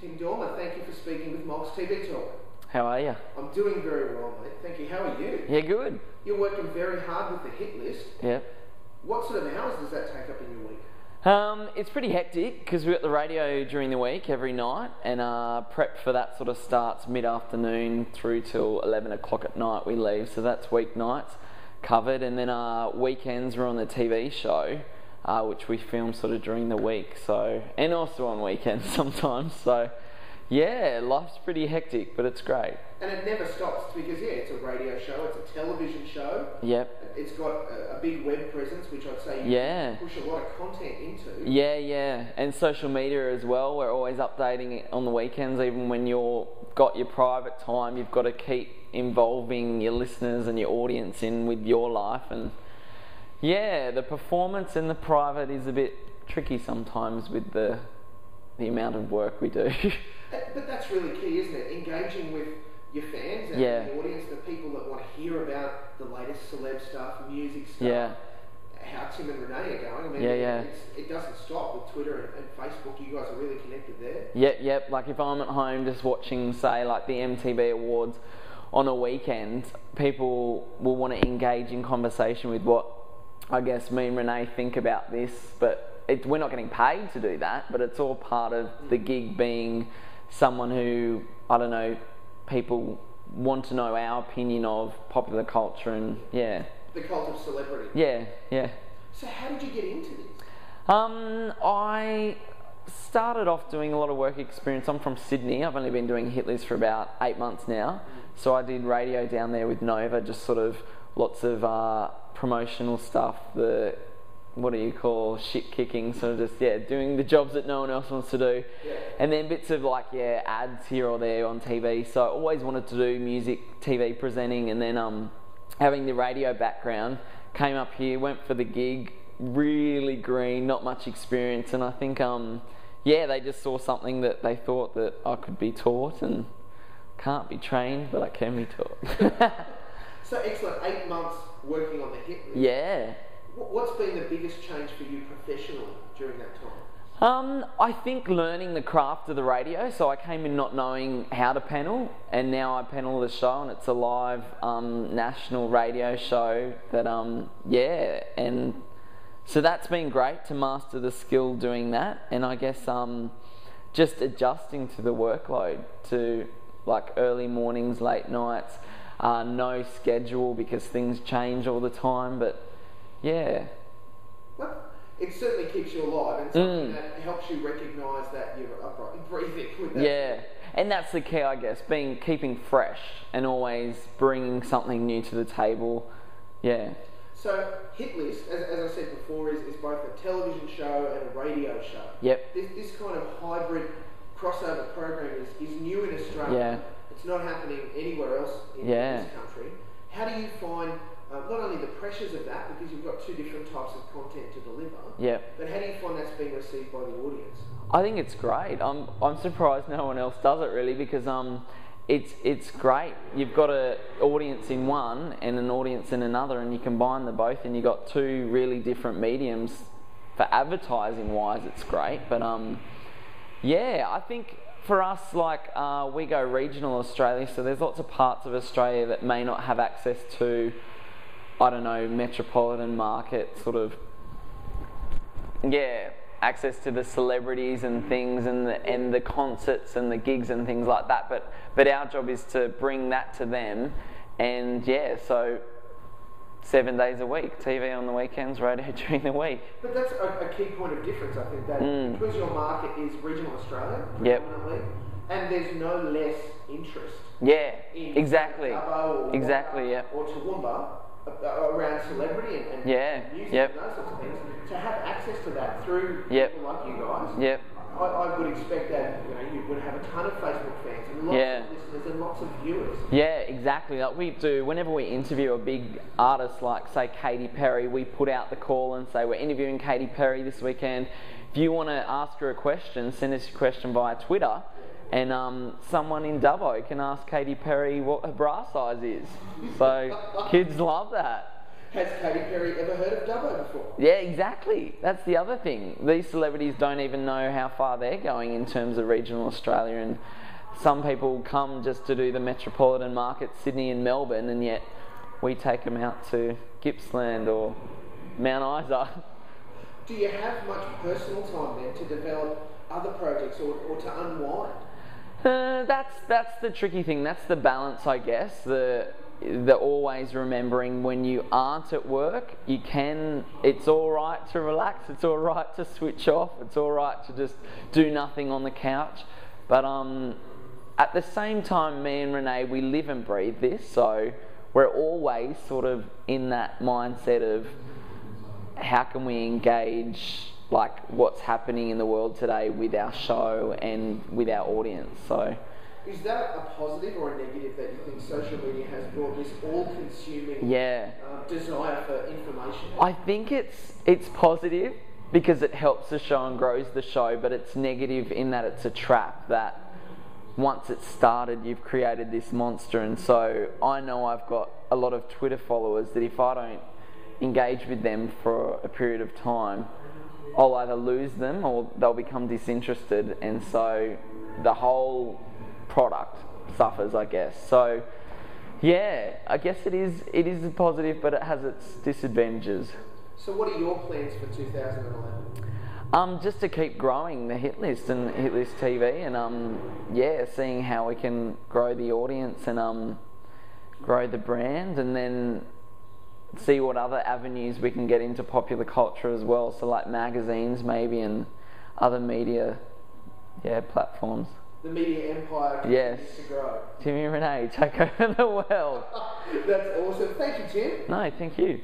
Tim Dormer, thank you for speaking with MolksTVTalk. How are you? I'm doing very well, mate. Thank you. How are you? Yeah, good. You're working very hard with the hit list. Yeah. What sort of hours does that take up in your week? It's pretty hectic because we're at the radio during the week every night, and prep for that sort of starts mid-afternoon through till 11 o'clock at night we leave, so that's weeknights covered, and then weekends we're on the TV show, which we film sort of during the week, so, and also on weekends sometimes, so yeah, life's pretty hectic, but it's great. And it never stops because, yeah, it's a radio show, it's a television show. Yep. It's got a big web presence, which I'd say you can push a lot of content into. Yeah. And social media as well. We're always updating it on the weekends, even when you've got your private time. You've got to keep involving your listeners and your audience in with your life. And yeah, the performance in the private is a bit tricky sometimes with the amount of work we do. But that's really key, isn't it? Engaging with your fans and the audience, the people that want to hear about the latest celeb stuff, music stuff, how Tim and Renee are going. I mean, it doesn't stop with Twitter and Facebook. You guys are really connected there. Yep. Like if I'm at home just watching, say, like the MTV Awards on a weekend, people will want to engage in conversation with what I guess me and Renee think about this, but we're not getting paid to do that, but it's all part of the gig being someone who, I don't know, people want to know our opinion of popular culture and the cult of celebrity. Yeah. So how did you get into this? I started off doing a lot of work experience. I'm from Sydney. I've only been doing hit list for about 8 months now. So I did radio down there with Nova, just sort of lots of promotional stuff, what do you call shit kicking, sort of just doing the jobs that no one else wants to do, and then bits of like ads here or there on TV. So I always wanted to do music, TV presenting, and then having the radio background, came up here, went for the gig, really green, not much experience, and I think they just saw something that they thought that I could be taught, and can't be trained, but I can be taught. So excellent, 8 months working on the hit list. Yeah. What's been the biggest change for you professionally during that time? I think learning the craft of the radio. So I came in not knowing how to panel, and now I panel the show, and it's a live national radio show that and so that's been great to master the skill doing that, and I guess just adjusting to the workload, to like early mornings, late nights, no schedule because things change all the time, but well, it certainly keeps you alive, and something that helps you recognise that you're upright and breathing with that. And that's the key, I guess, keeping fresh and always bringing something new to the table. So Hit List, as I said before, is both a television show and a radio show. Yep. This kind of hybrid crossover program is new in Australia. It's not happening anywhere else in this country. How do you find not only the pressures of that, because you've got two different types of content to deliver, but how do you find that's being received by the audience? I think it's great. I'm surprised no one else does it really, because it's great. You've got an audience in one and an audience in another, and you combine them both, and you've got two really different mediums. For advertising wise, it's great, but I think for us, like we go regional Australia, so there's lots of parts of Australia that may not have access to, I don't know, metropolitan market sort of, access to the celebrities and things, and the concerts and the gigs and things like that. But our job is to bring that to them, and so 7 days a week, TV on the weekends, radio during the week. But that's a key point of difference, I think, that because your market is regional Australia, predominantly, and there's no less interest. In Exactly. Or Toowoomba around celebrity and music and those sorts of things, to have access to that through people like you guys. I would expect that you would have a ton of Facebook fans and lots of listeners and lots of viewers. Exactly. Like we do, whenever we interview a big artist like, say, Katy Perry, we put out the call and say, we're interviewing Katy Perry this weekend. If you want to ask her a question, send us your question via Twitter, and someone in Dubbo can ask Katy Perry what her bra size is. So kids love that. Has Katy Perry ever heard of Dubbo before? Yeah, exactly. That's the other thing. These celebrities don't even know how far they're going in terms of regional Australia, and some people come just to do the metropolitan market, Sydney and Melbourne, and yet we take them out to Gippsland or Mount Isa. Do you have much personal time then to develop other projects or to unwind? That's the tricky thing. That's the balance, I guess. The always remembering when you aren't at work, it's all right to relax, it's all right to switch off, it's all right to just do nothing on the couch. But at the same time, me and Renee, we live and breathe this, so we're always sort of in that mindset of how can we engage like what's happening in the world today with our show and with our audience. So is that a positive or a negative that you think social media has brought this all-consuming desire for information? I think it's positive because it helps the show and grows the show, but it's negative in that it's a trap that once it's started, you've created this monster. And so I know I've got a lot of Twitter followers that if I don't engage with them for a period of time, I'll either lose them or they'll become disinterested, and so the whole product suffers, I guess. So yeah, I guess it is a positive, but it has its disadvantages. So what are your plans for 2011? Just to keep growing the hit list and hit list TV, and seeing how we can grow the audience and grow the brand, and then see what other avenues we can get into popular culture as well. So like magazines maybe and other media platforms. The media empire continues to grow. Timmy and Renee take over the world. That's awesome. Thank you, Tim. No, thank you.